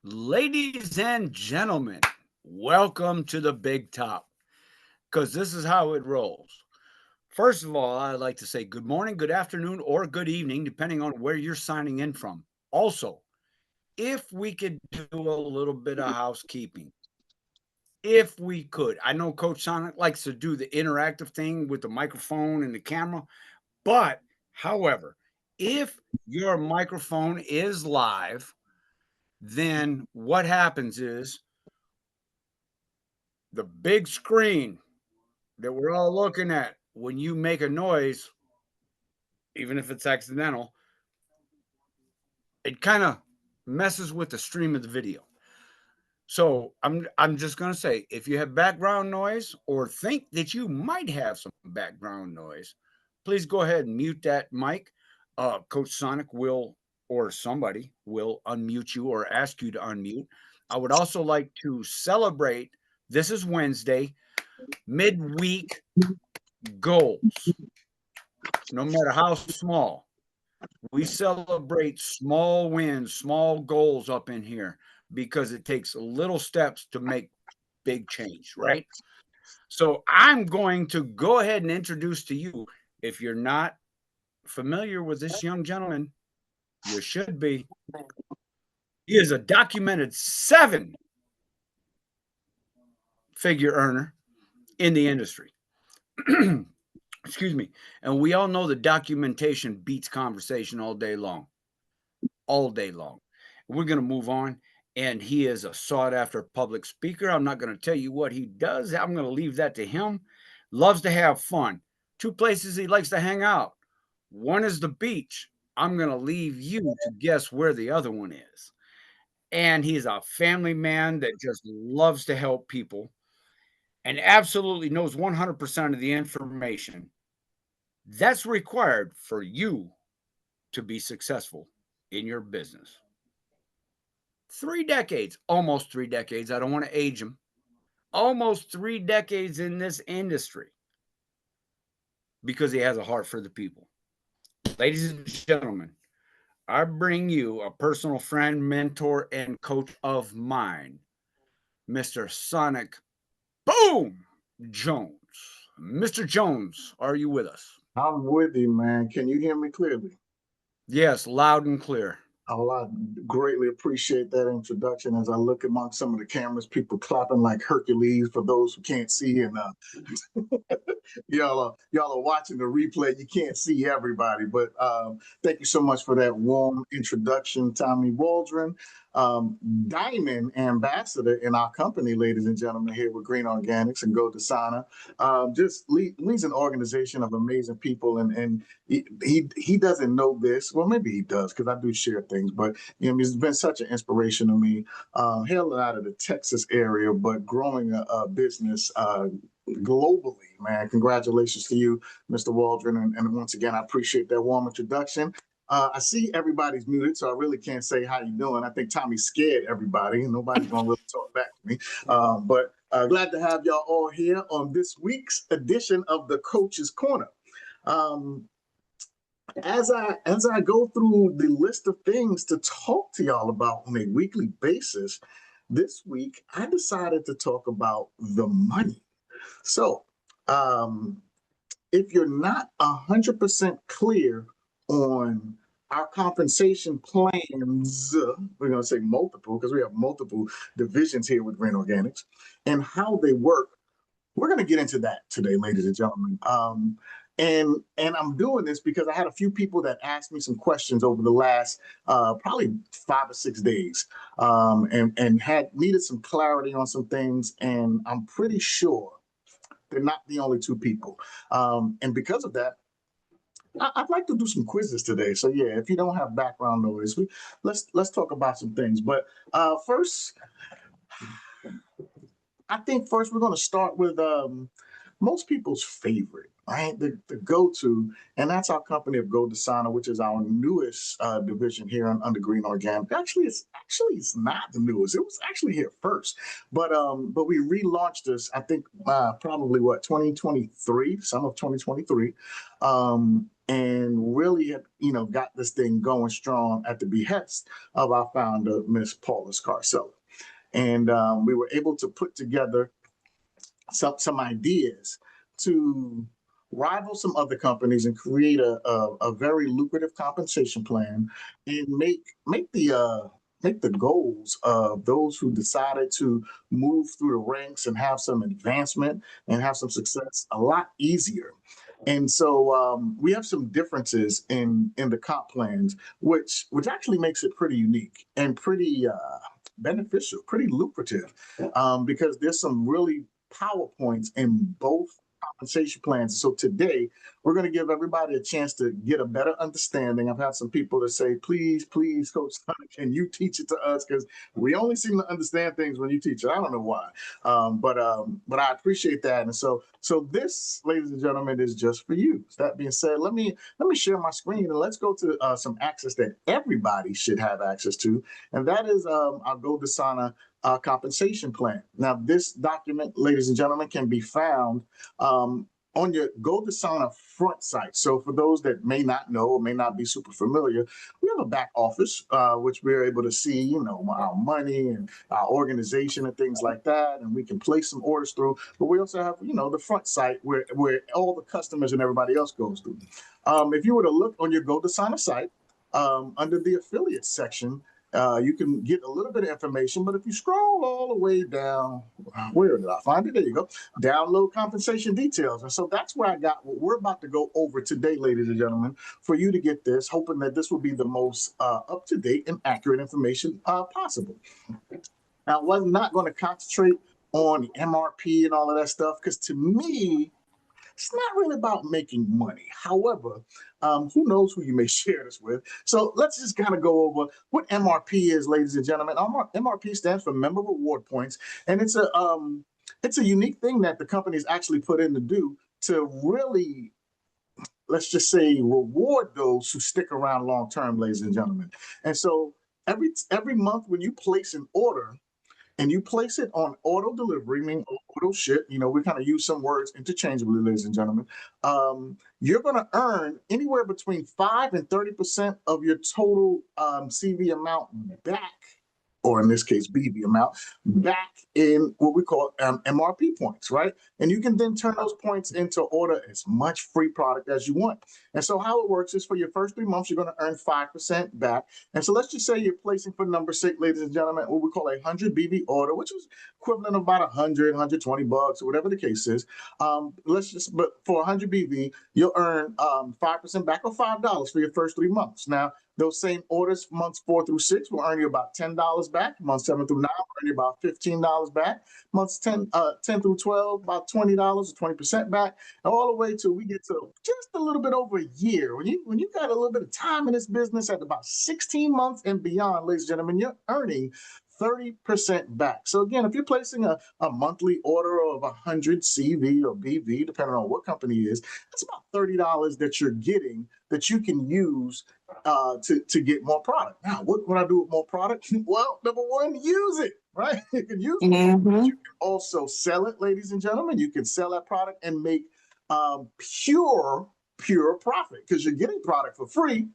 Ladies and gentlemen, welcome to the big top because this is how it rolls. First of all, I'd like to say good morning, good afternoon, or good evening, depending on where you're signing in from. Also, if we could do a little bit of housekeeping, if we could. I know Coach Sonic likes to do the interactive thing with the microphone and the camera, but however, if your microphone is live, then what happens is the big screen that we're all looking at, when you make a noise, even if it's accidental, it kind of messes with the stream of the video. So I'm just gonna say, if you have background noise or think that you might have some background noise, please go ahead and mute that mic. Coach Sonic will or somebody will unmute you or ask you to unmute. I would also like to celebrate. This is Wednesday, midweek goals. No matter how small, we celebrate small wins, small goals up in here because it takes little steps to make big change, right? So I'm going to go ahead and introduce to you, if you're not familiar with this young gentleman, you should be. He is a documented seven-figure earner in the industry. Excuse me. And we all know the documentation beats conversation all day long. All day long. We're going to move on. And he is a sought after public speaker. I'm not going to tell you what he does. I'm going to leave that to him. Loves to have fun. Two places he likes to hang out. One is the beach. I'm going to leave you to guess where the other one is. And he's a family man that just loves to help people and absolutely knows 100% of the information that's required for you to be successful in your business. 3 decades, almost 3 decades. I don't want to age him. Almost 3 decades in this industry because he has a heart for the people. Ladies and gentlemen, I bring you a personal friend, mentor, and coach of mine, Mr. Sonic Boom Jones. Mr. Jones, are you with us? I'm with you, man. Can you hear me clearly? Yes, loud and clear. Oh, I greatly appreciate that introduction. As I look among some of the cameras, people clapping like Hercules for those who can't see, and y'all are watching the replay. You can't see everybody, but thank you so much for that warm introduction, Tommy Waldron, diamond ambassador in our company, ladies and gentlemen, here with Green Organics and Go Dasana. Just leads an organization of amazing people, and he doesn't know this. Well, maybe he does because I do share things, but he's been such an inspiration to me. Hailing out of the Texas area, but growing a business globally, man. Congratulations to you, Mr. Waldron. And once again, I appreciate that warm introduction. I see everybody's muted, so I really can't say how you doing. I think Tommy scared everybody, and nobody's going to really talk back to me. But glad to have y'all all here on this week's edition of the Coach's Corner. As I go through the list of things to talk to y'all about on a weekly basis, this week I decided to talk about the money. So, if you're not 100% clear on our compensation plans, we're going to say multiple because we have multiple divisions here with Green Organics and how they work, we're going to get into that today, ladies and gentlemen. And I'm doing this because I had a few people that asked me some questions over the last probably 5 or 6 days, and had needed some clarity on some things. And I'm pretty sure they're not the only two people. And because of that, I'd like to do some quizzes today. So yeah, if you don't have background noise, let's talk about some things. But first, I think first we're going to start with most people's favorite, right? The go-to, and that's our company of Go Dasana, which is our newest division here under Green Organic. It's not the newest. It was actually here first, but we relaunched this. I think probably 2023, some of 2023. and really, got this thing going strong at the behest of our founder, Miss Paula Scarcella. And we were able to put together some ideas to rival some other companies and create a very lucrative compensation plan and make the goals of those who decided to move through the ranks and have some advancement and have some success a lot easier. And so we have some differences in the comp plans, which actually makes it pretty unique and pretty beneficial, pretty lucrative, because there's some really PowerPoints in both compensation plans. So today, we're going to give everybody a chance to get a better understanding. I've had some people that say, please, Coach Hunter, can you teach it to us? Because we only seem to understand things when you teach it. I don't know why, but I appreciate that. And so this, ladies and gentlemen, is just for you. That being said, let me share my screen and let's go to some access that everybody should have access to, and that is our Go Dasana compensation plan. Now, this document, ladies and gentlemen, can be found on your Go Dasana front site. So for those that may not know or may not be super familiar, we have a back office, which we're able to see, our money and our organization and things like that. And we can place some orders through, but we also have, the front site where all the customers and everybody else goes through. If you were to look on your Go Dasana site, under the affiliates section, you can get a little bit of information, but if you scroll all the way down, where did I find it? There you go. Download compensation details. And so that's where I got what we're about to go over today, ladies and gentlemen, for you to get this, hoping that this will be the most up-to-date and accurate information possible. Now, I was not going to concentrate on the MRP and all of that stuff, because to me, it's not really about making money. However, who knows who you may share this with. So let's just kind of go over what MRP is, ladies and gentlemen. MRP stands for Member Reward Points, and it's a unique thing that the company's actually put in to do to really, let's just say, reward those who stick around long term, ladies and gentlemen. And so every month when you place an order, and you place it on auto delivery, meaning auto ship, we kind of use some words interchangeably, ladies and gentlemen, you're going to earn anywhere between 5 and 30% of your total CV amount back, or in this case, BV amount, back in what we call MRP points, right? And you can then turn those points into order as much free product as you want. And so how it works is for your first 3 months, you're going to earn 5% back. And so let's just say you're placing for number 6, ladies and gentlemen, what we call a 100 BV order, which is equivalent of about $100, $120 or whatever the case is. But for 100 BV, you'll earn 5% back, or $5 for your first 3 months. Now, those same orders, months 4 through 6, will earn you about $10 back. Months 7 through 9 will earn you about $15 back. Months 10 through 12, about $20 or 20% back. And all the way till we get to just a little bit over a year. When you got a little bit of time in this business, at about 16 months and beyond, ladies and gentlemen, you're earning 30% back. So again, if you're placing a monthly order of 100 CV or BV, depending on what company it is, that's about $30 that you're getting that you can use to get more product. Now, what would I do with more product? Well, number one, use it, right? You can use it. But you can also sell it, ladies and gentlemen. You can sell that product and make pure profit, because you're getting product for free,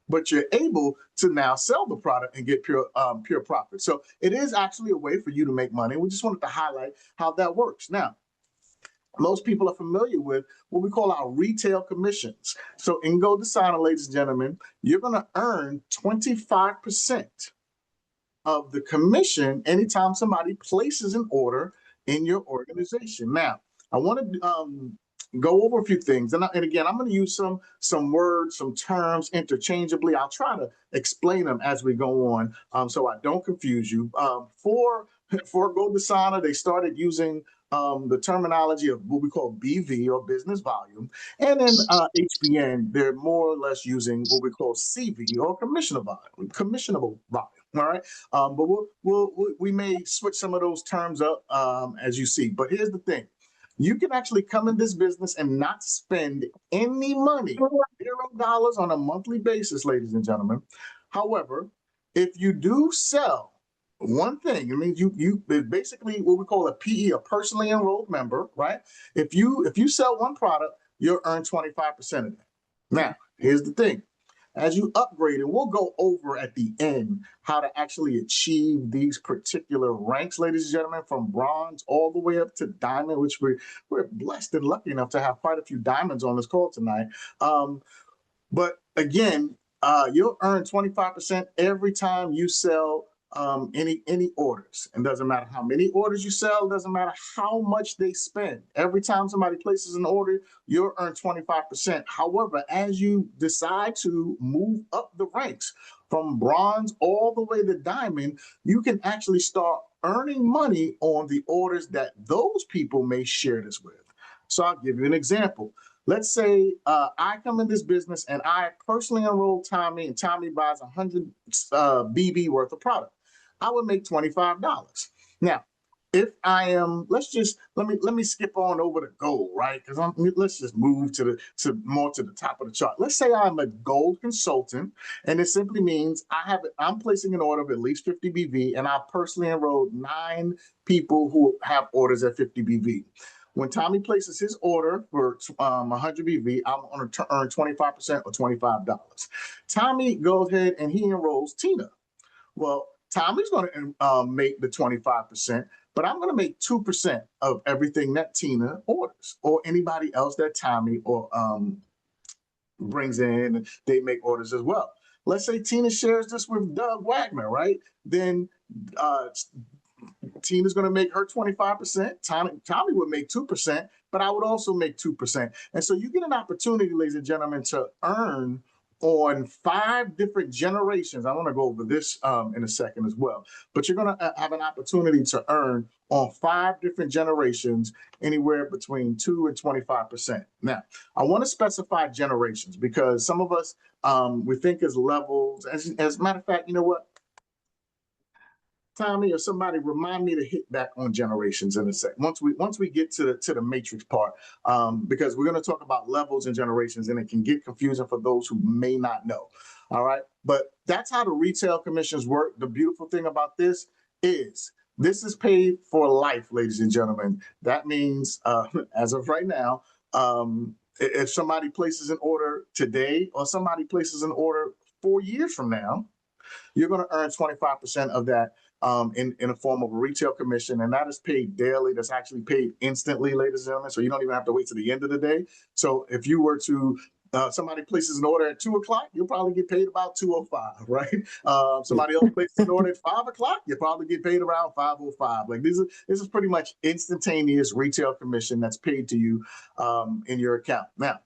but you're able to now sell the product and get pure profit. So it is actually a way for you to make money. We just wanted to highlight how that works. Now, most people are familiar with what we call our retail commissions. So in Go Dasana, ladies and gentlemen, you're going to earn 25% of the commission anytime somebody places an order in your organization. Now, I want to go over a few things. And again, I'm going to use some words, some terms interchangeably. I'll try to explain them as we go on, so I don't confuse you. For Go Dasana, they started using the terminology of what we call BV, or business volume. And then HBN, they're more or less using what we call CV, or commissionable volume. All right. But we may switch some of those terms up as you see. But here's the thing. You can actually come in this business and not spend any money, $0 on a monthly basis, ladies and gentlemen. However, if you do sell one thing, it means you basically what we call a PE, a personally enrolled member, right? If you sell one product, you'll earn 25% of that. Now, here's the thing. As you upgrade, and we'll go over at the end how to actually achieve these particular ranks, ladies and gentlemen, from bronze all the way up to diamond, which we're blessed and lucky enough to have quite a few diamonds on this call tonight. But again, you'll earn 25% every time you sell any orders. And doesn't matter how many orders you sell, doesn't matter how much they spend. Every time somebody places an order, you'll earn 25%. However, as you decide to move up the ranks from bronze all the way to diamond, you can actually start earning money on the orders that those people may share this with. So I'll give you an example. Let's say I come in this business and I personally enroll Tommy, and Tommy buys 100 BB worth of product. I would make $25. Now, if I am, let me skip on over to gold, right? Because let's just move to more to the top of the chart. Let's say I'm a gold consultant, and it simply means I'm placing an order of at least 50 BV, and I personally enrolled 9 people who have orders at 50 BV. When Tommy places his order for 100 BV, I'm going to earn 25% or $25. Tommy goes ahead and he enrolls Tina. Well, Tommy's going to make the 25%, but I'm going to make 2% of everything that Tina orders, or anybody else that Tommy or brings in, and they make orders as well. Let's say Tina shares this with Doug Wagner, right? Then Tina's going to make her 25%. Tommy would make 2%, but I would also make 2%. And so you get an opportunity, ladies and gentlemen, to earn on 5 different generations. I want to go over this in a second as well, but you're going to have an opportunity to earn on 5 different generations, anywhere between 2 and 25%. Now, I want to specify generations because some of us, we think as levels. As a matter of fact, you know what? Tommy or somebody remind me to hit back on generations in a sec. Once we get to the matrix part, because we're going to talk about levels and generations, and it can get confusing for those who may not know. All right, but that's how the retail commissions work. The beautiful thing about this is paid for life, ladies and gentlemen. That means, as of right now, if somebody places an order today or somebody places an order 4 years from now, you're going to earn 25% of that in a form of a retail commission, and that is paid daily. That's actually paid instantly, ladies and gentlemen. So you don't even have to wait to the end of the day. So if you were to somebody places an order at 2 o'clock, you'll probably get paid about 2:05, right? Somebody else places an order at 5 o'clock, you'll probably get paid around 5:05. Like this is pretty much instantaneous retail commission that's paid to you in your account. Now,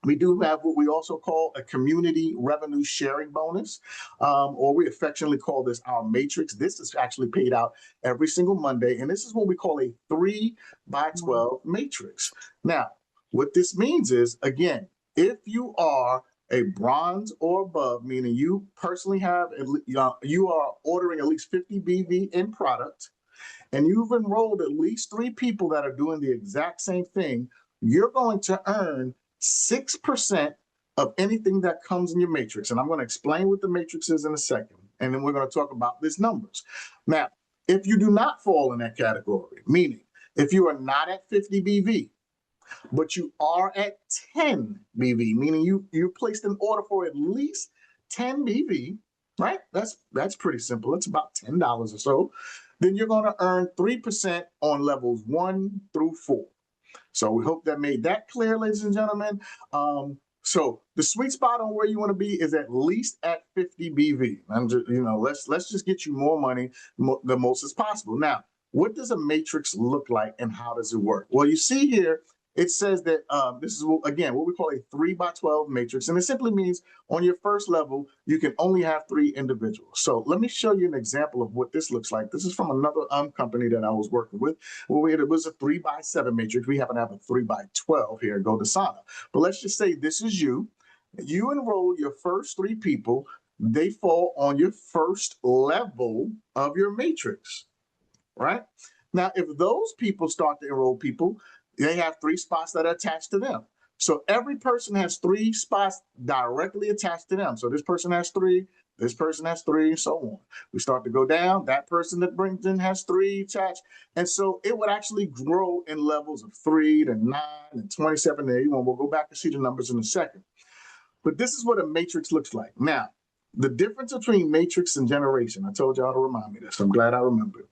we do have what we also call a community revenue sharing bonus, or we affectionately call this our matrix. This is actually paid out every single Monday, and this is what we call a 3x12 matrix. Now, what this means is, again, if you are a bronze or above, meaning you personally have, you are ordering at least 50 BV in product, and you've enrolled at least 3 people that are doing the exact same thing, you're going to earn 6% of anything that comes in your matrix. And I'm going to explain what the matrix is in a second. And then we're going to talk about these numbers. Now, if you do not fall in that category, meaning if you are not at 50 BV, but you are at 10 BV, meaning you placed an order for at least 10 BV, right? That's pretty simple. It's about $10 or so. Then you're going to earn 3% on levels 1 through 4. So we hope that made that clear, ladies and gentlemen. So the sweet spot on where you want to be is at least at 50 BV. I'm just, let's just get you more money, the most as possible. Now, what does a matrix look like and how does it work? Well, you see here, it says that this is, again, what we call a 3x12 matrix. And it simply means on your first level, you can only have 3 individuals. So let me show you an example of what this looks like. This is from another company that I was working with, where it was a 3x7 matrix. We happen to have a 3x12 here at GoDasana. But let's just say this is you. You enroll your first 3 people. They fall on your first level of your matrix, right? Now, if those people start to enroll people, they have 3 spots that are attached to them. So every person has 3 spots directly attached to them. So this person has 3, this person has 3, and so on. We start to go down. That person that brings in has 3 attached. And so it would actually grow in levels of 3 to 9 and 27 to 81. We'll go back and see the numbers in a second. But this is what a matrix looks like. Now, the difference between matrix and generation, I told y'all to remind me of this. I'm glad I remembered.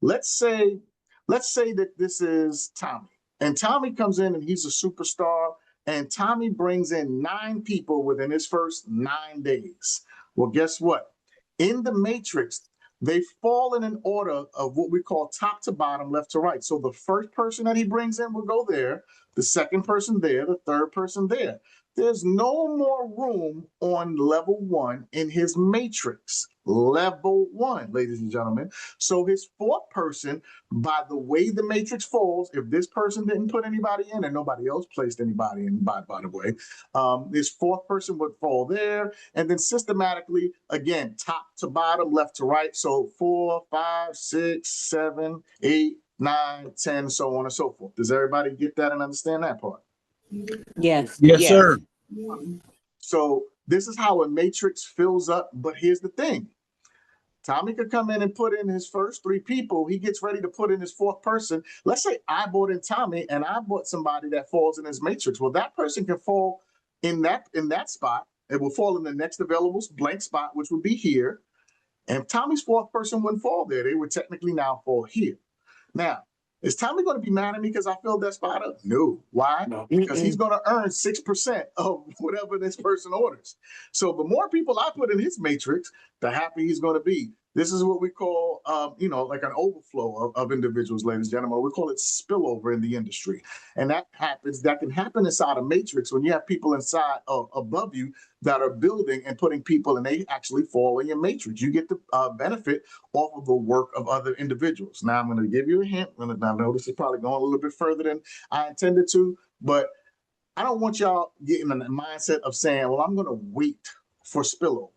Let's say that this is Tommy, and Tommy comes in and he's a superstar, and Tommy brings in 9 people within his first 9 days. Well, guess what? In the matrix, they fall in an order of what we call top to bottom, left to right. So the first person that he brings in will go there, the second person there, the third person there. There's no more room on level 1 in his matrix. Level 1, ladies and gentlemen. So his fourth person, by the way the matrix falls, if this person didn't put anybody in and nobody else placed anybody in, by the way, this fourth person would fall there. And then systematically, again, top to bottom, left to right. So 4, 5, 6, 7, 8, 9, 10, so on and so forth. Does everybody get that and understand that part? Yes. Yes, sir. So this is how a matrix fills up. But here's the thing. Tommy could come in and put in his first 3 people. He gets ready to put in his fourth person. Let's say I brought in Tommy and I brought somebody that falls in his matrix. Well, that person can fall in that spot. It will fall in the next available blank spot, which would be here. And Tommy's fourth person wouldn't fall there. They would technically now fall here. Now, is Tommy going to be mad at me because I filled that spot up? No. Why? No. Because he's going to earn 6% of whatever this person orders. So the more people I put in his matrix, the happier he's going to be. This is what we call, like an overflow of individuals, ladies and gentlemen. We call it spillover in the industry. And that can happen inside a matrix when you have people inside above you that are building and putting people, and they actually fall in your matrix. You get the benefit off of the work of other individuals. Now, I'm going to give you a hint. I know this is probably going a little bit further than I intended to, but I don't want y'all getting in the mindset of saying, well, I'm going to wait for spillover.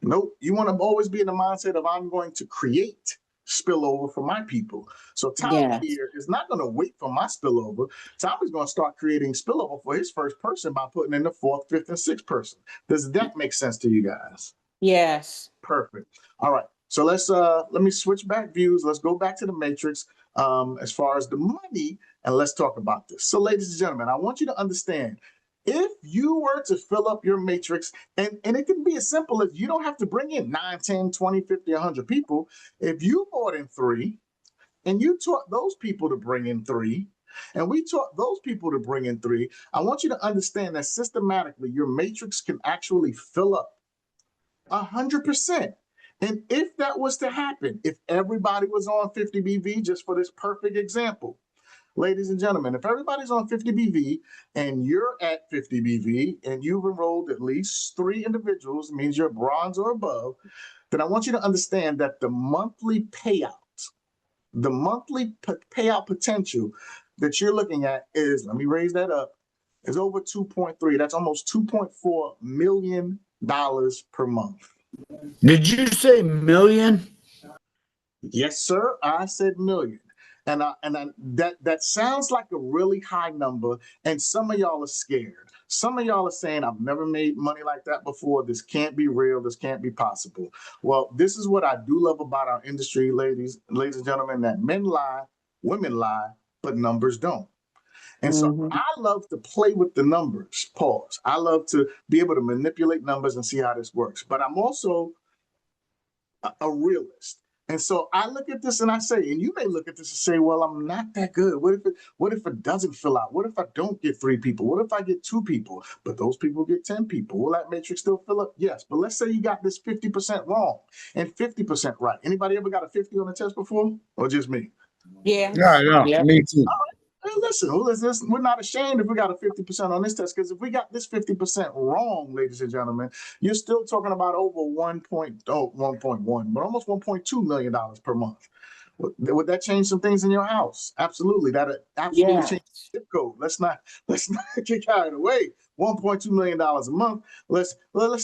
Nope. You want to always be in the mindset of I'm going to create spillover for my people. So Tommy here is not going to wait for my spillover. Tommy's going to start creating spillover for his first person by putting in the 4th, 5th, and 6th person. Does that make sense to you guys? Yes. Perfect. All right. So let me switch back views. Let's go back to the matrix as far as the money, and let's talk about this. So ladies and gentlemen, I want you to understand, if you were to fill up your matrix, and it can be as simple as you don't have to bring in 9, 10, 20, 50, 100 people. If you brought in 3 and you taught those people to bring in 3, and we taught those people to bring in 3, I want you to understand that systematically your matrix can actually fill up 100%. And if that was to happen, if everybody was on 50 BV, just for this perfect example, ladies and gentlemen, if everybody's on 50 BV and you're at 50 BV and you've enrolled at least 3 individuals, means you're bronze or above, then I want you to understand that the monthly payout potential that you're looking at is, let me raise that up, is over 2.3. That's almost $2.4 million per month. Did you say million? Yes, sir. I said million. And that sounds like a really high number, and some of y'all are scared. Some of y'all are saying, I've never made money like that before. This can't be real. This can't be possible. Well, this is what I do love about our industry, ladies and gentlemen, that men lie, women lie, but numbers don't. And so I love to play with the numbers, pause. I love to be able to manipulate numbers and see how this works. But I'm also a realist. And so I look at this and I say, and you may look at this and say, well, I'm not that good. What if it doesn't fill out? What if I don't get 3 people? What if I get 2 people, but those people get 10 people? Will that matrix still fill up? Yes. But let's say you got this 50% wrong and 50% right. Anybody ever got a 50 on the test before, or just me? Yeah. Yeah, me too. Hey, listen, we're not ashamed if we got a 50% on this test, because if we got this 50% wrong, ladies and gentlemen, you're still talking about over 1.1, but almost $1.2 million per month. Would that change some things in your house? Absolutely. That absolutely change the zip code. Let's not get carried away. $1.2 million a month. Let's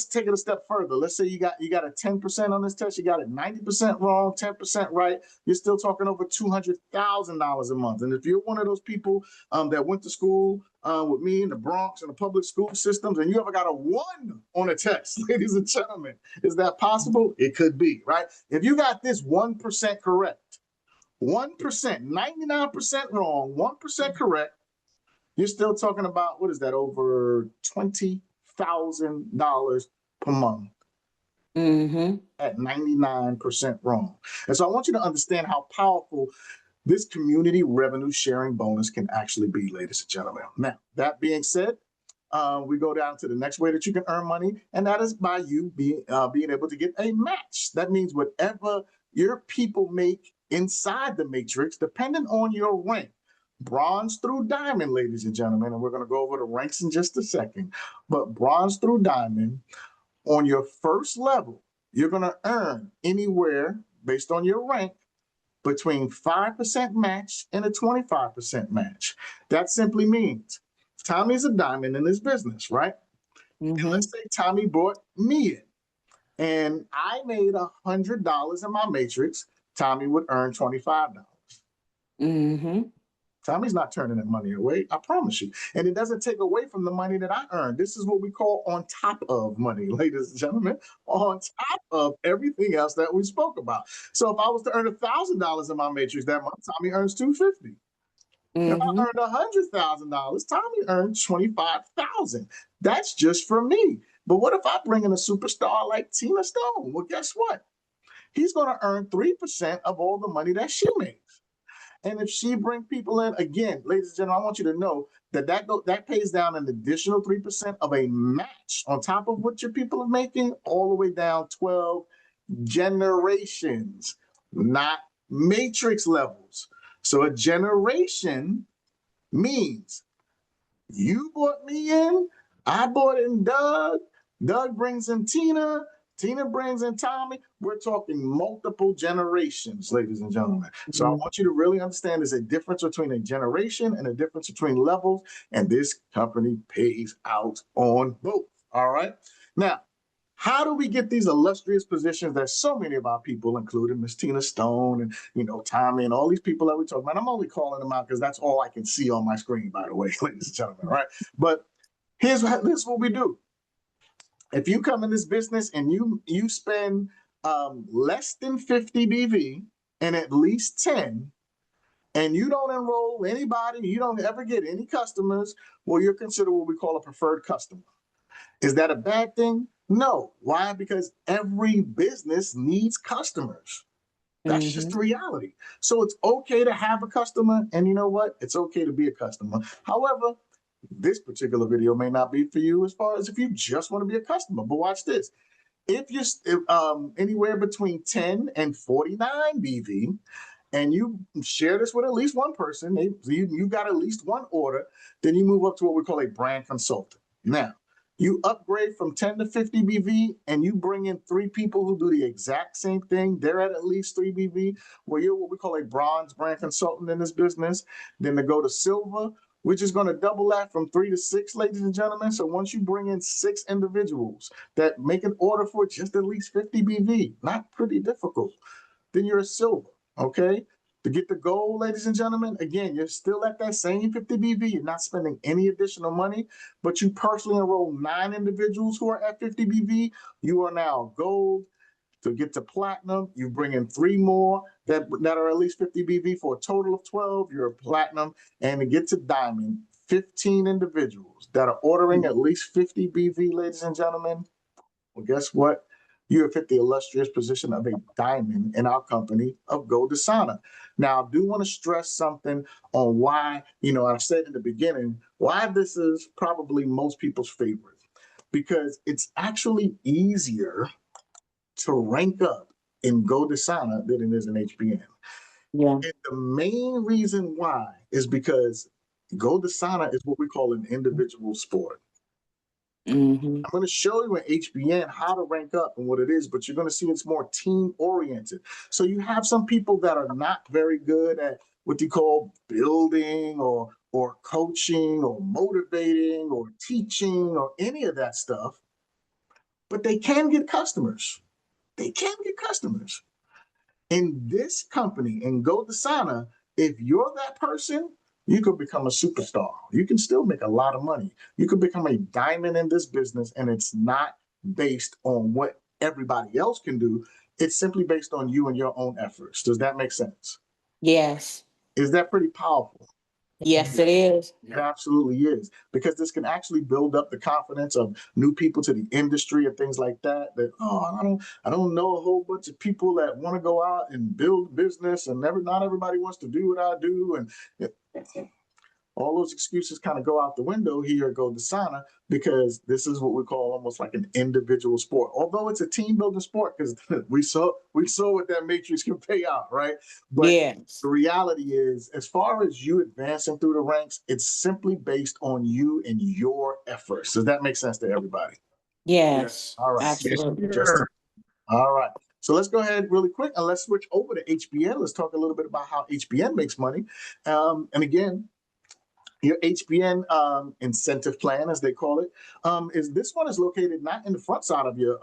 take it a step further. Let's say you got a 10% on this test. You got it 90% wrong, 10% right. You're still talking over $200,000 a month. And if you're one of those people that went to school with me in the Bronx and the public school systems, and you ever got a 1 on a test, ladies and gentlemen, is that possible? It could be, right? If you got this 1% correct, 1%, 99% wrong, 1% correct, you're still talking about, what is that, over $25,000 $2,000 per month Mm-hmm. at 99% wrong. And so I want you to understand how powerful this community revenue sharing bonus can actually be, ladies and gentlemen. Now, that being said, we go down to the next way that you can earn money, and that is by you being able to get a match. That means whatever your people make inside the matrix, depending on your rank, bronze through diamond, ladies and gentlemen, and we're going to go over the ranks in just a second, but bronze through diamond, on your first level, you're going to earn anywhere based on your rank between 5% match and a 25% match. That simply means Tommy's a diamond in his business, right? And Mm-hmm. let's say Tommy brought me in and I made $100 in my matrix. Tommy would earn $25. Mm-hmm. Tommy's not turning that money away, I promise you. And it doesn't take away from the money that I earn. This is what we call on top of money, ladies and gentlemen, on top of everything else that we spoke about. So if I was to earn $1,000 in my matrix that month, Tommy earns $250. If I Mm-hmm. earned $100,000, Tommy earned $25,000. That's just for me. But what if I bring in a superstar like Tina Stone? Well, guess what? He's going to earn 3% of all the money that she makes. And if she bring people in, again, ladies and gentlemen, I want you to know that pays down an additional 3% of a match on top of what your people are making, all the way down 12 generations, not matrix levels. So a generation means you brought me in, I brought in Doug, Doug brings in Tina, Tina brings in Tommy. We're talking multiple generations, ladies and gentlemen. So I want you to really understand there's a difference between a generation and a difference between levels, and this company pays out on both. All right. Now, how do we get these illustrious positions that so many of our people, including Miss Tina Stone and Tommy and all these people that we talk about? I'm only calling them out because that's all I can see on my screen, by the way, ladies and gentlemen. All right. But this is what we do. If you come in this business and you spend less than 50 BV and at least 10, and you don't enroll anybody, you don't ever get any customers, well, you're considered what we call a preferred customer. Is that a bad thing? No. Why? Because every business needs customers. That's just the reality. So it's okay to have a customer, and you know what? It's okay to be a customer. However, this particular video may not be for you as far as if you just want to be a customer. But watch this. If you're anywhere between 10 and 49 BV, and you share this with at least one person, you got at least one order, then you move up to what we call a brand consultant. Now, you upgrade from 10 to 50 BV and you bring in 3 people who do the exact same thing. They're at least 3 BV, where you're what we call a bronze brand consultant in this business. Then to go to silver, which is going to double that from 3 to 6, ladies and gentlemen. So once you bring in 6 individuals that make an order for just at least 50 BV, not pretty difficult, then you're a silver, okay? To get the gold, ladies and gentlemen, again, you're still at that same 50 BV. You're not spending any additional money, but you personally enroll 9 individuals who are at 50 BV. You are now gold. To get to platinum, you bring in 3 more that are at least 50 BV for a total of 12. You're a platinum. And to get to diamond, 15 individuals that are ordering at least 50 BV, ladies and gentlemen. Well, guess what? You have hit the illustrious position of a diamond in our company of GoDasana. Now, I do want to stress something on why, I said in the beginning, why this is probably most people's favorite. Because it's actually easier to rank up in GoDasana than it is in HBN. Yeah. And the main reason why is because GoDasana is what we call an individual sport. Mm-hmm. I'm going to show you in HBN how to rank up and what it is, but you're going to see it's more team oriented. So you have some people that are not very good at what you call building or coaching or motivating or teaching or any of that stuff, but they can get customers. They can get customers. In this company, in GoDasana, if you're that person, you could become a superstar. You can still make a lot of money. You could become a diamond in this business, and it's not based on what everybody else can do. It's simply based on you and your own efforts. Does that make sense? Yes. Is that pretty powerful? Yes, it is. It absolutely is, because this can actually build up the confidence of new people to the industry and things like that. That, oh, I don't know a whole bunch of people that want to go out and build business, and not everybody wants to do what I do, and all those excuses kind of go out the window here at GoDasana, because this is what we call almost like an individual sport. Although it's a team building sport, because we saw what that matrix can pay out, right? But Yes. the reality is, as far as you advancing through the ranks, it's simply based on you and your efforts. Does that make sense to everybody? Yes. All right. Absolutely. Just all right. So let's go ahead really quick and let's switch over to HBN. Let's talk a little bit about how HBN makes money. And again, your HBN incentive plan, as they call it, is this one is located not in the front side of your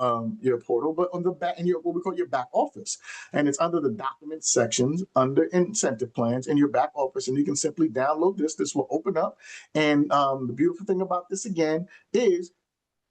portal, but on the back in your what we call your back office, and it's under the document sections under incentive plans in your back office, and you can simply download this. This will open up, and the beautiful thing about this again is,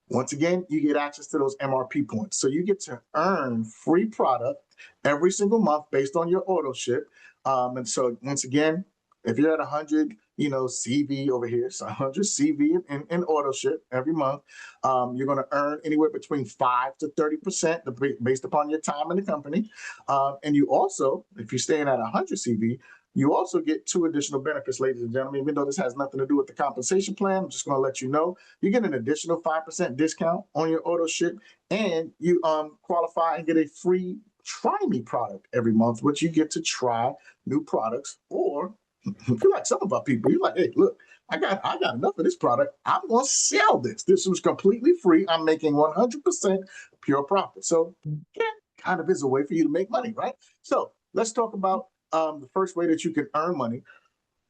once again, you get access to those MRP points. So you get to earn free product every single month based on your auto ship. And so once again, if you're at 100, CV over here, so 100 CV in auto ship every month, you're going to earn anywhere between 5 to 30% based upon your time in the company. And you also, if you're staying at 100 CV, you also get 2 additional benefits, ladies and gentlemen. Even though this has nothing to do with the compensation plan, I'm just going to let you know, you get an additional 5% discount on your auto ship, and you qualify and get a free Try Me product every month, which you get to try new products. Or if you're like some of our people, you're like, hey, look, I got enough of this product. I'm going to sell this. This was completely free. I'm making 100% pure profit. So yeah, kind of is a way for you to make money, right? So let's talk about the first way that you can earn money,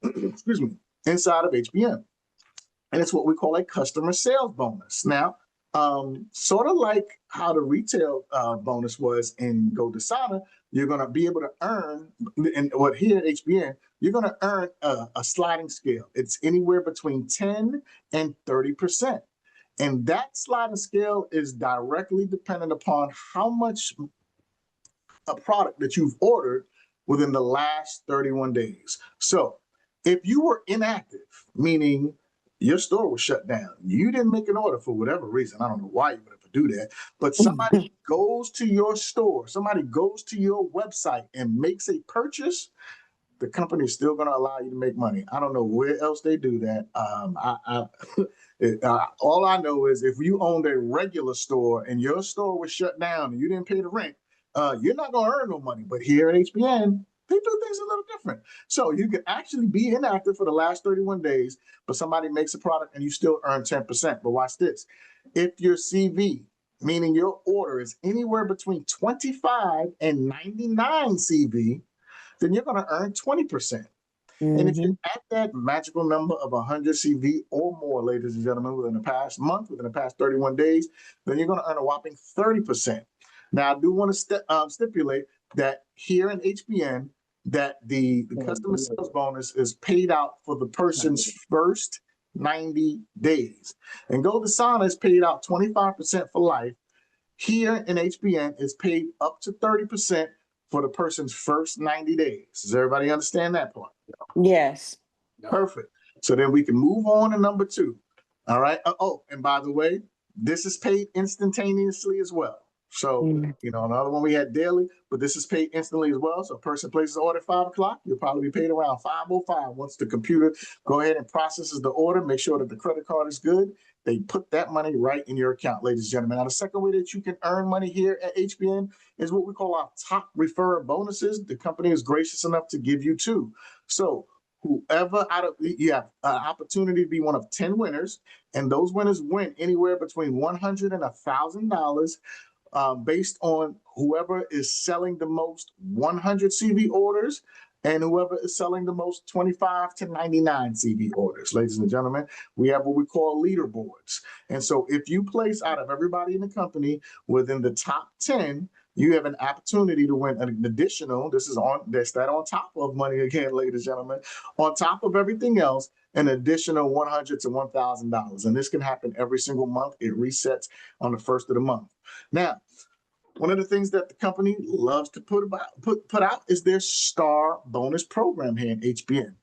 excuse me, inside of HBN. And it's what we call a customer sales bonus. Now, sort of like how the retail bonus was in GoDasana, you're going to be able to earn, and what here at HBN, you're going to earn a sliding scale. It's anywhere between 10 and 30%. And that sliding scale is directly dependent upon how much a product that you've ordered within the last 31 days. So if you were inactive, meaning your store was shut down, you didn't make an order for whatever reason, I don't know why you would ever do that, but somebody goes to your store, somebody goes to your website and makes a purchase, the company is still going to allow you to make money. I don't know where else they do that. All I know is if you owned a regular store and your store was shut down and you didn't pay the rent, you're not going to earn no money. But here at HBN, they do things a little different. So you can actually be inactive for the last 31 days, but somebody makes a product and you still earn 10%. But watch this. If your CV, meaning your order, is anywhere between 25 and 99 CV, then you're going to earn 20%. And if you're at that magical number of 100 CV or more, ladies and gentlemen, within the past month, within the past 31 days, then you're going to earn a whopping 30%. Now, I do want to stipulate that here in HBN, that the customer sales bonus is paid out for the person's first 90 days. And GoDasana is paid out 25% for life. Here in HBN is paid up to 30% for the person's first 90 days. Does everybody understand that part? Yes. Perfect. So then we can move on to number 2. All right. Oh, and by the way, this is paid instantaneously as well. So, another one we had daily, but this is paid instantly as well. So a person places an order at 5 o'clock, you'll probably be paid around 5:05. Once the computer go ahead and processes the order, make sure that the credit card is good, they put that money right in your account, ladies and gentlemen. Now, the second way that you can earn money here at HBN is what we call our top referral bonuses. The company is gracious enough to give you 2. So whoever you have an opportunity to be one of 10 winners, and those winners win anywhere between $100 and $1,000. Based on whoever is selling the most 100 CV orders and whoever is selling the most 25 to 99 CV orders. Ladies and gentlemen, we have what we call leaderboards. And so if you place out of everybody in the company within the top 10, you have an opportunity to win an additional, that on top of money again, ladies and gentlemen, on top of everything else, an additional $100 to $1,000. And this can happen every single month. It resets on the first of the month. Now, one of the things that the company loves to put out is their star bonus program here in HBN.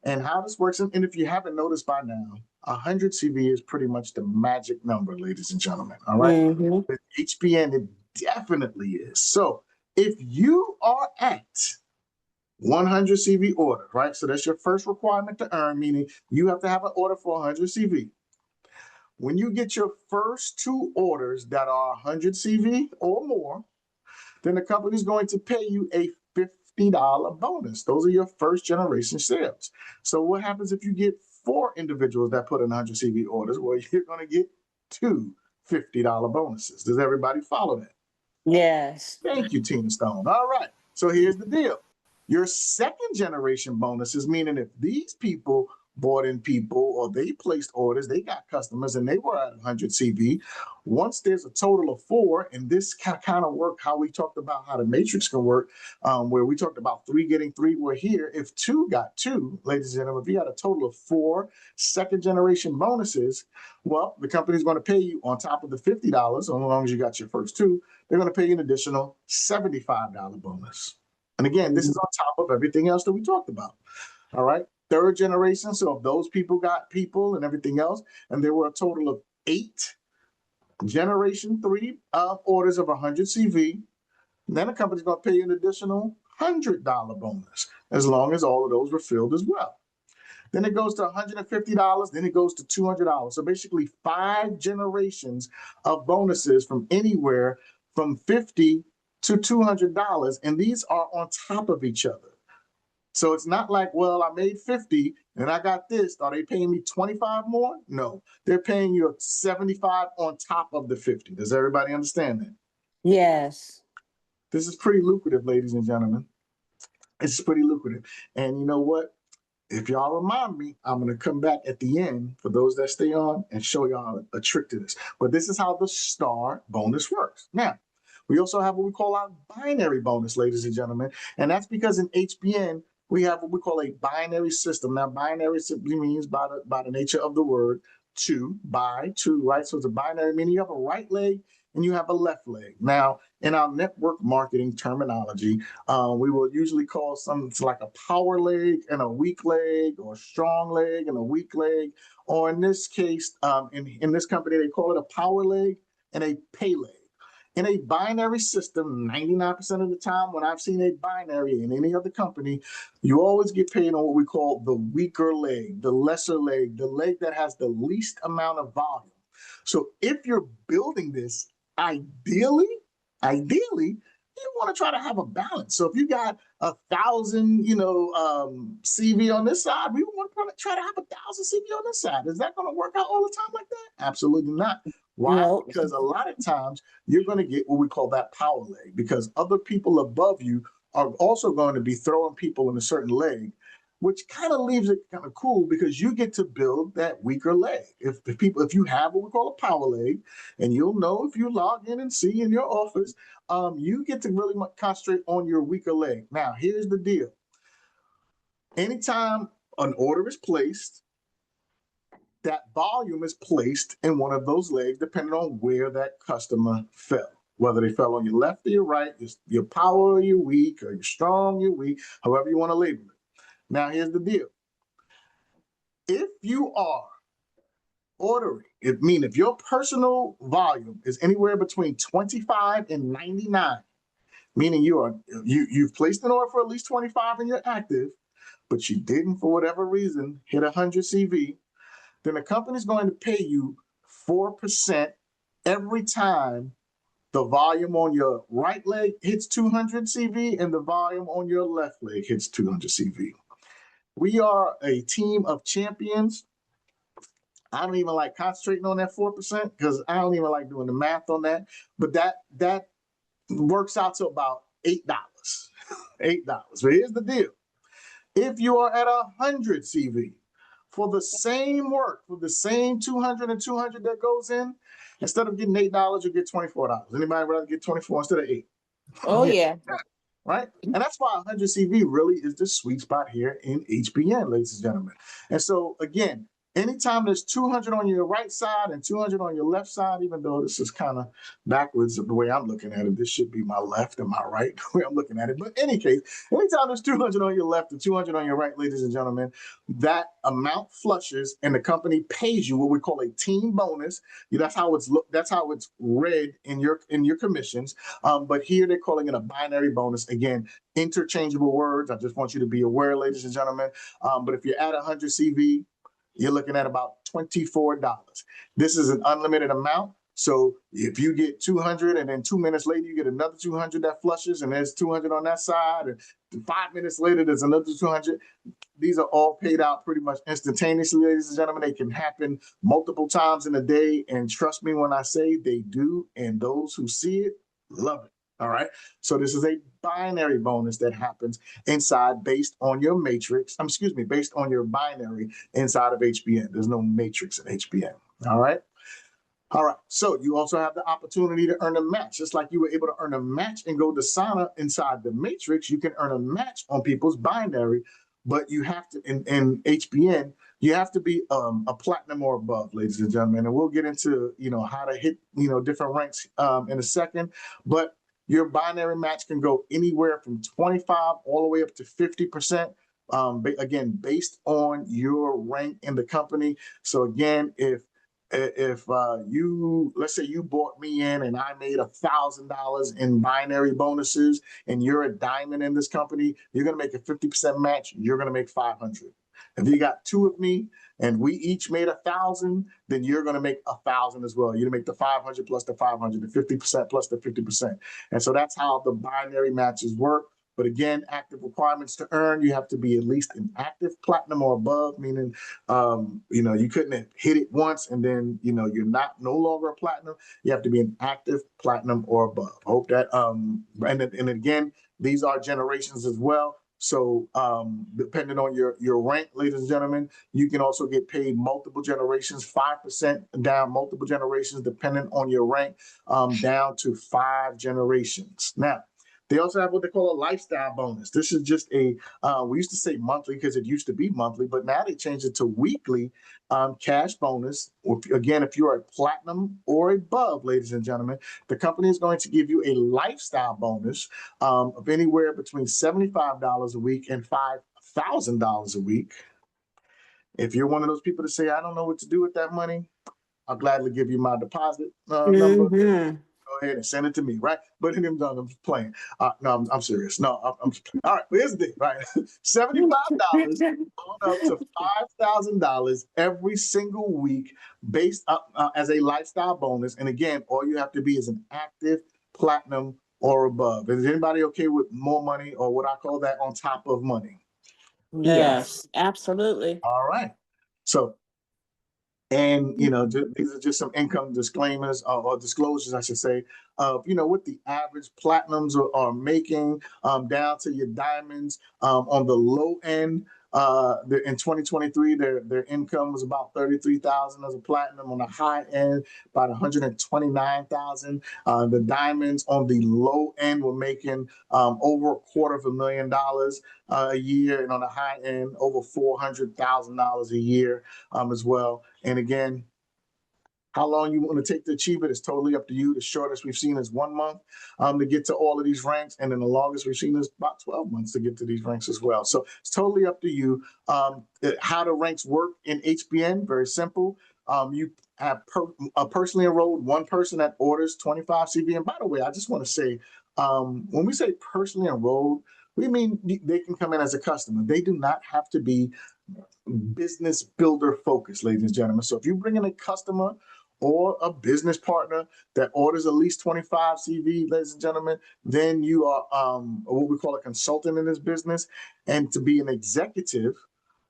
And how this works, and if you haven't noticed by now, 100 CV is pretty much the magic number, ladies and gentlemen. All right. Mm-hmm. With HBN, it definitely is. So if you are at 100 CV order, right? So that's your first requirement to earn, meaning you have to have an order for 100 CV. When you get your first 2 orders that are 100 CV or more, then the company is going to pay you a $50 bonus. Those are your first generation sales. So what happens if you get 4 individuals that put in 100 CV orders? Well, you're going to get 2 $50 bonuses. Does everybody follow that? Yes. Thank you, Tina Stone. All right. So here's the deal. Your second generation bonuses, meaning if these people bought in people or they placed orders, they got customers and they were at 100 CV. Once there's a total of 4, and this kind of work how we talked about how the matrix can work, where we talked about 3 getting 3 were here. If 2 got 2, ladies and gentlemen, if you had a total of 4 second generation bonuses, well, the company's going to pay you on top of the $50, as long as you got your first 2, they're going to pay you an additional $75 bonus. And again, this is on top of everything else that we talked about. All right. Third generation. So if those people got people and everything else, and there were a total of 8 generation 3 orders of 100 CV, then the company's going to pay you an additional $100 bonus, as long as all of those were filled as well. Then it goes to $150, then it goes to $200. So basically 5 generations of bonuses from anywhere from $50 to $200, and these are on top of each other. So it's not like, well, I made 50 and I got this. Are they paying me 25 more? No, they're paying you 75 on top of the 50. Does everybody understand that? Yes. This is pretty lucrative, ladies and gentlemen. It's pretty lucrative. And you know what? If y'all remind me, I'm going to come back at the end for those that stay on and show y'all a trick to this. But this is how the star bonus works. Now, we also have what we call our binary bonus, ladies and gentlemen. And that's because in HBN, we have what we call a binary system. Now, binary simply means by the nature of the word two, right? So it's a binary, meaning you have a right leg and you have a left leg. Now, in our network marketing terminology, we will usually call something like a power leg and a weak leg, or a strong leg and a weak leg. Or in this case, in this company, they call it a power leg and a pay leg. In a binary system, 99% of the time when I've seen a binary in any other company, you always get paid on what we call the weaker leg, the lesser leg, the leg that has the least amount of volume. So if you're building this, ideally, you want to try to have a balance. So if you got 1,000, CV on this side, we want to try to have 1,000 CV on this side. Is that going to work out all the time like that? Absolutely not. Why? No. Because a lot of times you're going to get what we call that power leg, because other people above you are also going to be throwing people in a certain leg, which kind of leaves it kind of cool because you get to build that weaker leg. If you have what we call a power leg, and you'll know if you log in and see in your office, you get to really concentrate on your weaker leg. Now, here's the deal. Anytime an order is placed, that volume is placed in one of those legs, depending on where that customer fell. Whether they fell on your left or your right, your power or your weak, or your strong, your weak, however you want to label it. Now, here's the deal. If you are ordering, if your personal volume is anywhere between 25 and 99, meaning you've placed an order for at least 25 and you're active, but you didn't, for whatever reason, hit 100 CV, then the company's going to pay you 4% every time the volume on your right leg hits 200 CV and the volume on your left leg hits 200 CV. We are a team of champions. I don't even like concentrating on that 4% because I don't even like doing the math on that. But that works out to about $8. $8. But here's the deal. If you are at 100 CV, for the same work, for the same 200 and 200 that goes in, instead of getting $8, you get $24. Anybody rather get 24 instead of 8? Oh, yeah. Right? And that's why 100 CV really is the sweet spot here in HBN, ladies and gentlemen. And so, again, Anytime there's 200 on your right side and 200 on your left side, even though this is kind of backwards of the way I'm looking at it, this should be my left and my right, the way I'm looking at it. But in any case, anytime there's 200 on your left and 200 on your right, ladies and gentlemen, that amount flushes and the company pays you what we call a team bonus. That's how it's read in your commissions. But here they're calling it a binary bonus. Again, interchangeable words. I just want you to be aware, ladies and gentlemen. But if you're at 100 CV, you're looking at about $24. This is an unlimited amount. So if you get 200 and then 2 minutes later, you get another 200 that flushes and there's 200 on that side. And 5 minutes later, there's another 200. These are all paid out pretty much instantaneously, ladies and gentlemen. They can happen multiple times in a day. And trust me when I say they do. And those who see it love it. All right. So this is a binary bonus that happens inside based on your matrix. Based on your binary inside of HBN. There's no matrix in HBN. All right. All right. So you also have the opportunity to earn a match. Just like you were able to earn a match and go to Sana inside the matrix, you can earn a match on people's binary. But you have to, in HBN, you have to be a platinum or above, ladies and gentlemen. And we'll get into, how to hit, different ranks in a second. But your binary match can go anywhere from 25 all the way up to 50%. Again, based on your rank in the company. So again, if you, let's say you bought me in and I made $1,000 in binary bonuses and you're a diamond in this company, you're going to make a 50% match. You're going to make 500. If you got two of me and we each made 1,000, then you're going to make 1,000 as well. You're going to make the 500 plus the 500, the 50% plus the 50%. And so that's how the binary matches work. But again, active requirements to earn, you have to be at least an active platinum or above, meaning, you couldn't have hit it once and then, you're no longer a platinum. You have to be an active platinum or above. I hope that, and again, these are generations as well. So depending on your rank, ladies and gentlemen, you can also get paid multiple generations, 5% down, multiple generations, depending on your rank, down to 5 generations. Now, they also have what they call a lifestyle bonus. This is just we used to say monthly because it used to be monthly, but now they changed it to weekly cash bonus. Again, if you're a platinum or above, ladies and gentlemen, the company is going to give you a lifestyle bonus of anywhere between $75 a week and $5,000 a week. If you're one of those people that say, I don't know what to do with that money, I'll gladly give you my deposit number. Go ahead and send it to me, right? But I'm just playing. No, I'm serious. No, I'm just playing. All right, but here's the thing, right? $75 on up to $5,000 every single week based up as a lifestyle bonus. And again, all you have to be is an active platinum or above. Is anybody okay with more money or what I call that on top of money? Yes, absolutely. All right. So, and these are just some income disclaimers or disclosures, I should say, of what the average platinums are making down to your diamonds. On the low end, in 2023, their income was about $33,000 as a platinum. On the high end, about $129,000. The diamonds on the low end were making over $250,000 a year, and on the high end, over $400,000 a year as well. And again, how long you want to take to achieve it is totally up to you. The shortest we've seen is 1 month to get to all of these ranks. And then the longest we've seen is about 12 months to get to these ranks as well. So it's totally up to you. How the ranks work in HBN, very simple. You have personally enrolled one person that orders 25 CV. And by the way, I just want to say, when we say personally enrolled, we mean they can come in as a customer. They do not have to be business builder focused, ladies and gentlemen. So if you bring in a customer or a business partner that orders at least 25 CV, ladies and gentlemen, then you are what we call a consultant in this business. And to be an executive,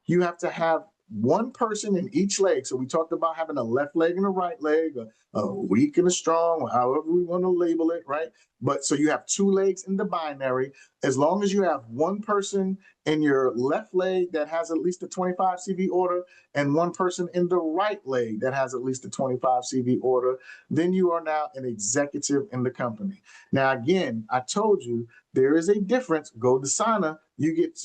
you have to have one person in each leg. So we talked about having a left leg and a right leg, a weak and a strong, or however we want to label it, right? But so you have 2 legs in the binary. As long as you have one person in your left leg that has at least a 25 CV order and one person in the right leg that has at least a 25 CV order, then you are now an executive in the company. Now, again, I told you there is a difference. Go to Sana. You get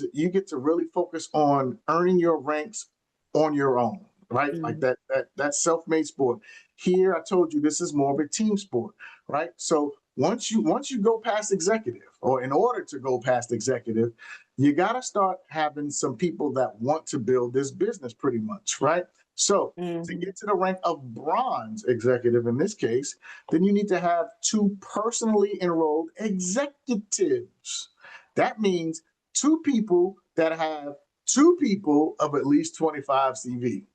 to really focus on earning your ranks on your own. right? Like that self-made sport. Here, I told you this is more of a team sport, right? So once you go past executive, or in order to go past executive, you got to start having some people that want to build this business pretty much, right? So to get to the rank of bronze executive in this case, then you need to have 2 personally enrolled executives. That means 2 people that have 2 people of at least 25 CV.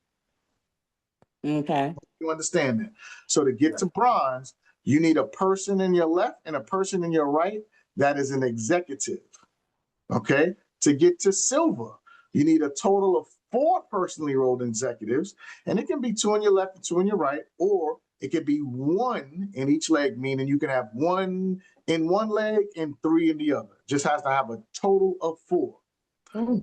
Okay. You understand that? So to get to bronze, you need a person in your left and a person in your right that is an executive. Okay. To get to silver, you need a total of 4 personally enrolled executives, and it can be 2 on your left and 2 on your right, or it could be 1 in each leg, meaning you can have 1 in one leg and 3 in the other. Just has to have a total of 4.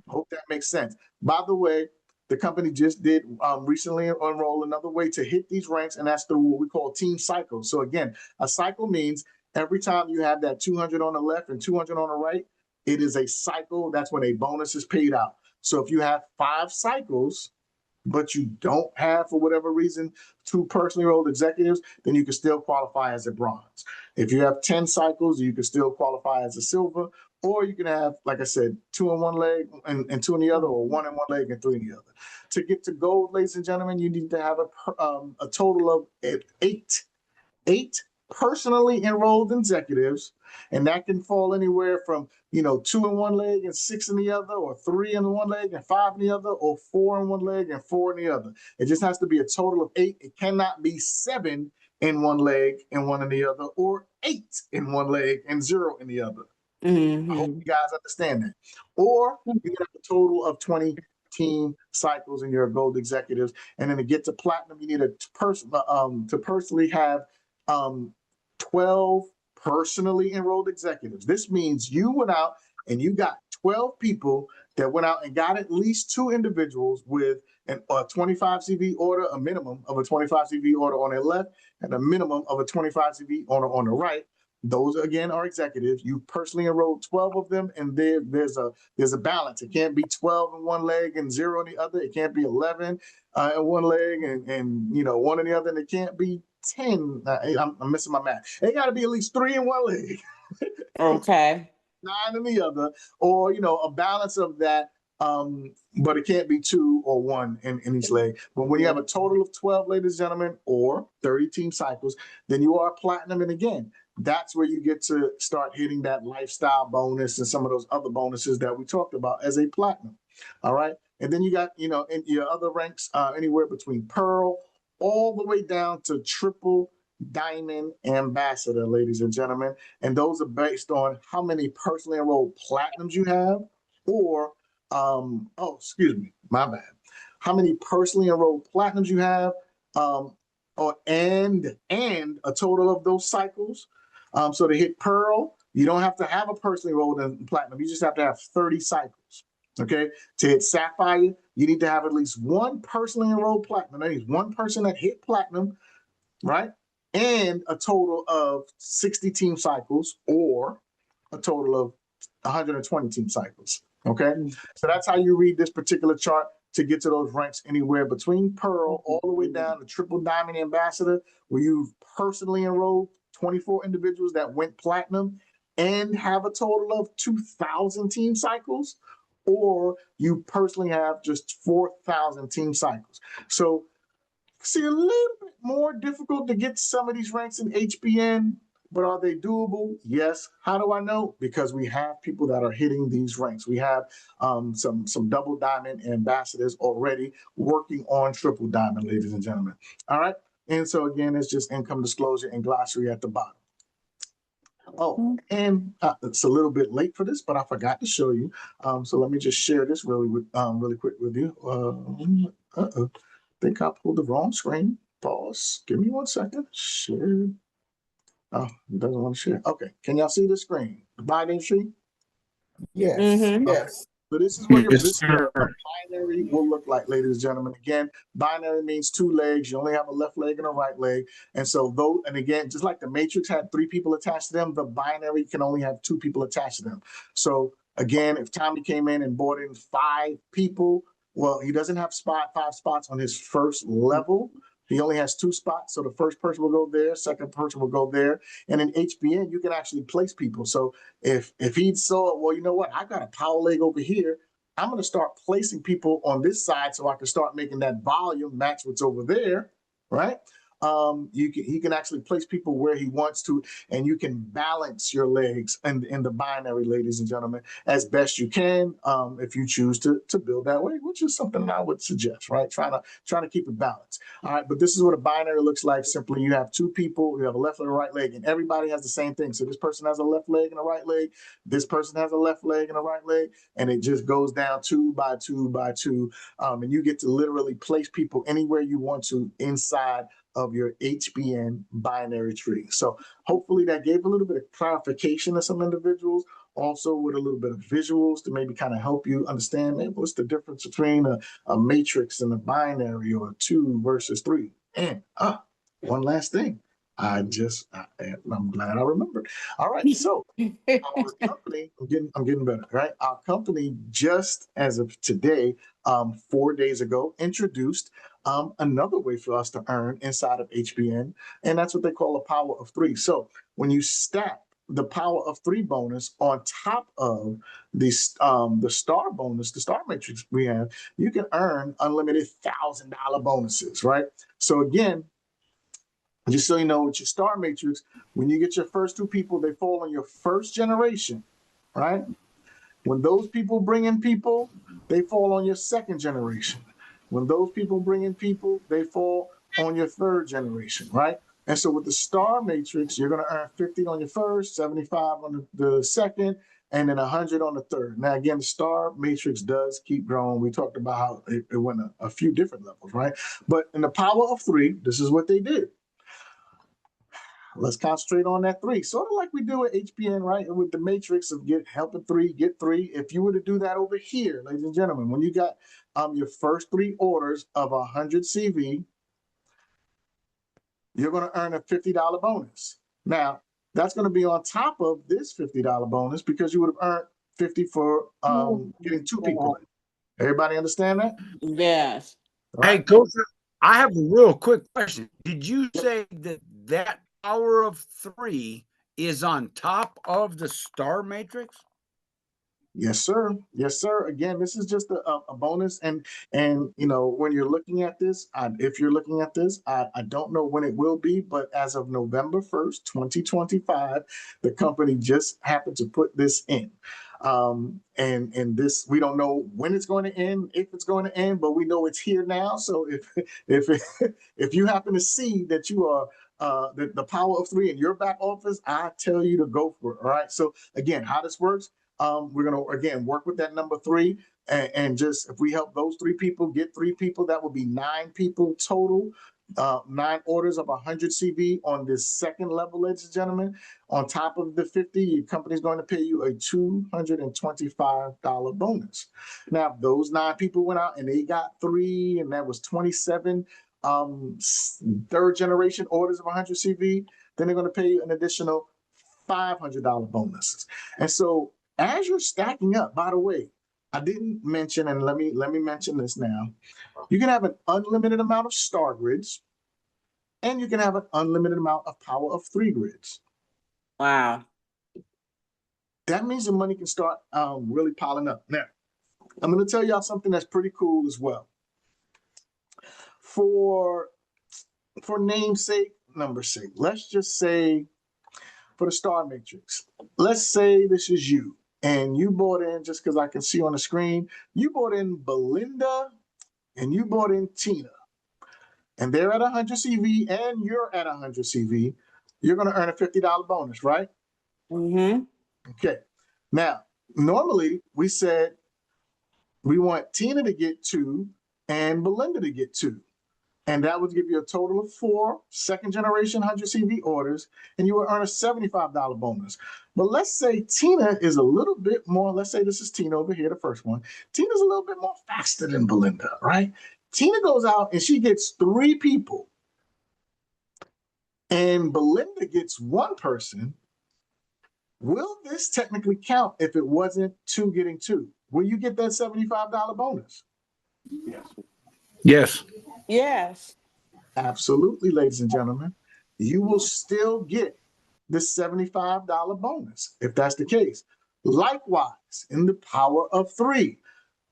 Hope that makes sense. By the way, the company just did recently enroll another way to hit these ranks, and that's through what we call team cycles. So again, a cycle means every time you have that 200 on the left and 200 on the right, it is a cycle. That's when a bonus is paid out. So if you have 5 cycles, but you don't have, for whatever reason, 2 personally enrolled executives, then you can still qualify as a bronze. If you have 10 cycles, you can still qualify as a silver, or you can have, like I said, 2 in one leg and 2 in the other, or 1 in one leg and 3 in the other. To get to gold, ladies and gentlemen, you need to have a total of 8 personally enrolled executives, and that can fall anywhere from 2 in one leg and 6 in the other, or 3 in one leg and 5 in the other, or 4 in one leg and 4 in the other. It just has to be a total of 8. It cannot be 7 in one leg and 1 in the other, or 8 in one leg and 0 in the other. I hope you guys understand that. Or you can have a total of 20 team cycles in your gold executives, and then to get to platinum, you need to personally have 12 personally enrolled executives. This means you went out and you got 12 people that went out and got at least 2 individuals with a 25 CV order, a minimum of a 25 CV order on their left, and a minimum of a 25 CV order on the right. Those again are executives. You personally enrolled 12 of them, and there's a balance. It can't be 12 in one leg and 0 in the other. It can't be 11 in one leg and 1 in the other. And it can't be 10. I'm missing my math. It got to be at least 3 in one leg. Okay. 9 in the other, or a balance of that. But it can't be 2 or 1 in each leg. But when you have a total of 12, ladies and gentlemen, or 30 team cycles, then you are platinum. And again, that's where you get to start hitting that lifestyle bonus and some of those other bonuses that we talked about as a platinum. All right. And then you got, in your other ranks, anywhere between pearl all the way down to triple diamond ambassador, ladies and gentlemen. And those are based on how many personally enrolled platinums you have, or excuse me, my bad. How many personally enrolled platinums you have, and a total of those cycles. So to hit pearl, you don't have to have a personally enrolled in platinum. You just have to have 30 cycles. Okay. To hit sapphire, you need to have at least 1 personally enrolled platinum. That means 1 person that hit platinum, right? And a total of 60 team cycles, or a total of 120 team cycles. Okay. So that's how you read this particular chart to get to those ranks, anywhere between pearl all the way down to triple diamond ambassador, where you've personally enrolled 24 individuals that went platinum and have a total of 2,000 team cycles, or you personally have just 4,000 team cycles. So see, a little bit more difficult to get some of these ranks in HBN, but are they doable? Yes. How do I know? Because we have people that are hitting these ranks. We have some double diamond ambassadors already working on triple diamond, ladies and gentlemen. All right. And so again, it's just income disclosure and glossary at the bottom. Oh, and it's a little bit late for this, but I forgot to show you. So let me just share this really quick with you. I think I pulled the wrong screen. Pause. Give me 1 second. Share. Oh, it doesn't want to share. Okay. Can y'all see the screen? The binary tree? Yes. Yes. So this is what Yes, sir. binary will look like, ladies and gentlemen. Again, binary means 2 legs. You only have a left leg and a right leg. And so again, just like the matrix had 3 people attached to them, the binary can only have 2 people attached to them. So again, if Tommy came in and brought in 5 people, Well, he doesn't have 5 spots on his first level. He only has 2 spots. So the first person will go there, second person will go there. And in HBN, you can actually place people. So if he saw, well, you know what, I got a power leg over here, I'm going to start placing people on this side so I can start making that volume match what's over there, right? He can actually place people where he wants to, and you can balance your legs in the binary, ladies and gentlemen, as best you can, if you choose to build that way, which is something I would suggest, right? Trying to keep it balanced. All right, but this is what a binary looks like. Simply, you have 2 people, you have a left and a right leg, and everybody has the same thing. So this person has a left leg and a right leg, this person has a left leg and a right leg, and it just goes down 2 by 2 by 2, and you get to literally place people anywhere you want to inside of your HBN binary tree. So hopefully that gave a little bit of clarification to some individuals, also with a little bit of visuals to maybe kind of help you understand, maybe what's the difference between a matrix and a binary, or 2 versus 3. And one last thing. I'm glad I remembered. All right, so our company, I'm getting better, right? Our company, just as of today, 4 days ago, introduced another way for us to earn inside of HBN, and that's what they call a power of 3. So when you stack the power of 3 bonus on top of the star bonus, the star matrix we have, you can earn unlimited $1,000 bonuses, right? So again, just so you know, with your star matrix, when you get your first 2 people, they fall on your first generation, right? When those people bring in people, they fall on your second generation. When those people bring in people, they fall on your third generation, right? And so with the star matrix, you're going to earn 50 on your first, 75 on the second, and then 100 on the third. Now, again, the star matrix does keep growing. We talked about how it went a few different levels, right? But in the power of 3, this is what they did. Let's concentrate on that 3, sort of like we do at HBN, right? With the matrix of helping 3, get 3. If you were to do that over here, ladies and gentlemen, when you got your first 3 orders of 100 CV, you're going to earn a $50 bonus. Now, that's going to be on top of this $50 bonus because you would have earned 50 for getting 2 people in. Everybody understand that? Yes. Hey, Coach, I have a real quick question. Did you say that power of 3 is on top of the star matrix? Yes, sir. Yes, sir. Again, this is just a bonus. And you know, when you're looking at this, if you're looking at this, I don't know when it will be, but as of November 1st, 2025, the company just happened to put this in. And this, we don't know when it's going to end, if it's going to end, but we know it's here now. So if you happen to see that you are the power of 3 in your back office, I tell you to go for it. All right. So again, how this works. We're going to, again, work with that number 3 and just, if we help those 3 people get 3 people, that will be 9 people total, 9 orders of 100 CV on this second level, ladies and gentlemen. On top of the 50, your company's going to pay you a $225 bonus. Now, if those 9 people went out and they got 3, and that was 27 third generation orders of 100 CV, then they're going to pay you an additional $500 bonuses. And so, as you're stacking up, by the way, I didn't mention, and let me mention this now. You can have an unlimited amount of star grids, and you can have an unlimited amount of power of 3 grids. Wow. That means the money can start really piling up. Now, I'm going to tell y'all something that's pretty cool as well. For namesake, number sake, let's just say for the star matrix, let's say this is you. And you bought in, just because I can see on the screen, you bought in Belinda and you bought in Tina. And they're at 100 CV and you're at 100 CV. You're going to earn a $50 bonus, right? Mm-hmm. Okay. Now, normally we said we want Tina to get 2 and Belinda to get 2. And that would give you a total of 4 second generation 100 CV orders, and you would earn a $75 bonus. But let's say Tina is a little bit more, let's say this is Tina over here, the first one. Tina's a little bit more faster than Belinda, right? Tina goes out and she gets 3 people, and Belinda gets 1 person. Will this technically count if it wasn't 2 getting 2? Will you get that $75 bonus? Yes. Yes. Absolutely, ladies and gentlemen. You will still get the $75 bonus if that's the case. Likewise, in the power of three,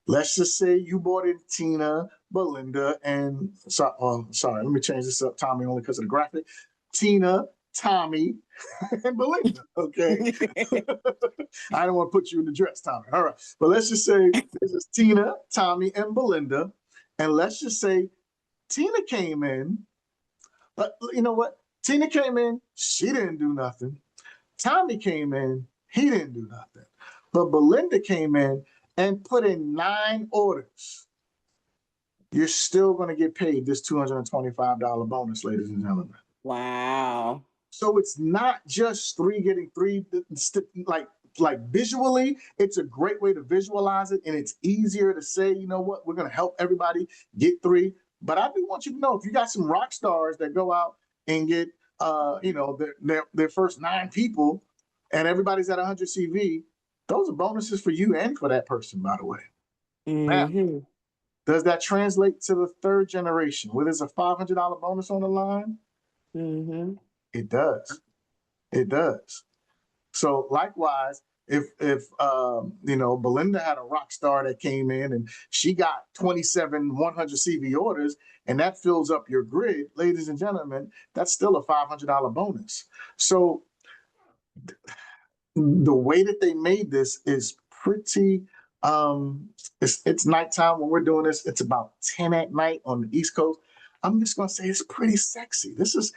let's just say you bought in Tina, Belinda, and sorry, let me change this up, Tommy, only because of the graphic. Tina, Tommy, and Belinda. Okay. I don't want to put you in the dress, Tommy. All right. But let's just say this is Tina, Tommy, and Belinda. And let's just say Tina came in. But you know what? Tina came in, she didn't do nothing. Tommy came in, he didn't do nothing. But Belinda came in and put in 9 orders. You're still going to get paid this $225 bonus, ladies and gentlemen. Wow. So it's not just 3 getting 3, like visually, it's a great way to visualize it. And it's easier to say, you know what, we're going to help everybody get 3. But I do want you to know, if you got some rock stars that go out and get, their first 9 people, and everybody's at 100 CV, those are bonuses for you and for that person, by the way. Now, does that translate to the 3rd generation, where there's a $500 bonus on the line? It does. It does. So likewise, if Belinda had a rock star that came in and she got 27 100 CV orders, and that fills up your grid, ladies and gentlemen, that's still a $500 bonus. So the way that they made this is pretty it's nighttime when we're doing this. It's about 10 at night on the East Coast. I'm just gonna say it's pretty sexy. This is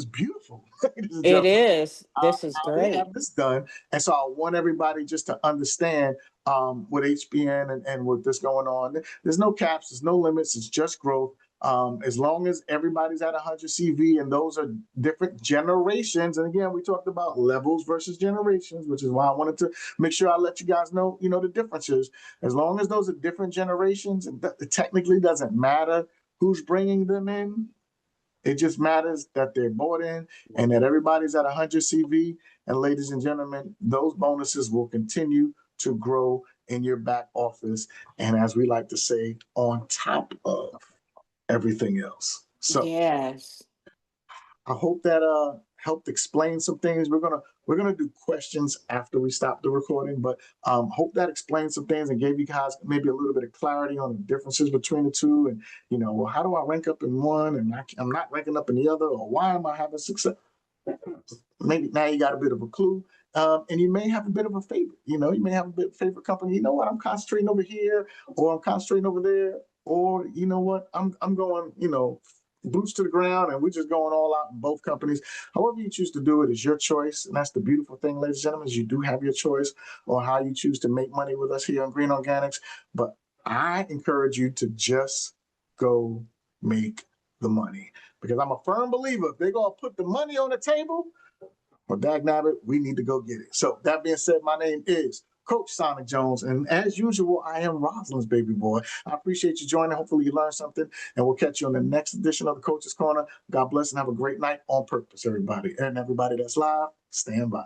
beautiful. It is. This is They great. have this done. And so I want everybody just to understand with HBN and with this going on, there's no caps, there's no limits, it's just growth. As long as everybody's at 100 CV, and those are different generations. And again, we talked about levels versus generations, which is why I wanted to make sure I let you guys know, the differences. As long as those are different generations, it technically doesn't matter who's bringing them in. It just matters that they're bought in and that everybody's at 100 CV. And ladies and gentlemen, those bonuses will continue to grow in your back office. And as we like to say, on top of everything else. So yes. I hope that helped explain some things. We're gonna do questions after we stop the recording, but hope that explained some things and gave you guys maybe a little bit of clarity on the differences between the two, and well, how do I rank up in one and I'm not ranking up in the other, or why am I having success? Maybe now you got a bit of a clue. And you may have a bit of a favorite. You may have a bit of favorite company. You know what? I'm concentrating over here, or I'm concentrating over there, or you know what? I'm going, boots to the ground, and we're just going all out in both companies. However you choose to do it is your choice, and that's the beautiful thing, ladies and gentlemen, is you do have your choice on how you choose to make money with us here on Green Organics. But I encourage you to just go make the money, because I'm a firm believer if they're gonna put the money on the table, well, dagnabbit, we need to go get it. So that being said, my name is Coach Sonic Jones, and as usual, I am Rosalind's baby boy. I appreciate you joining. Hopefully you learned something, and we'll catch you on the next edition of the Coach's Corner. God bless and have a great night on purpose, everybody. And everybody that's live, stand by.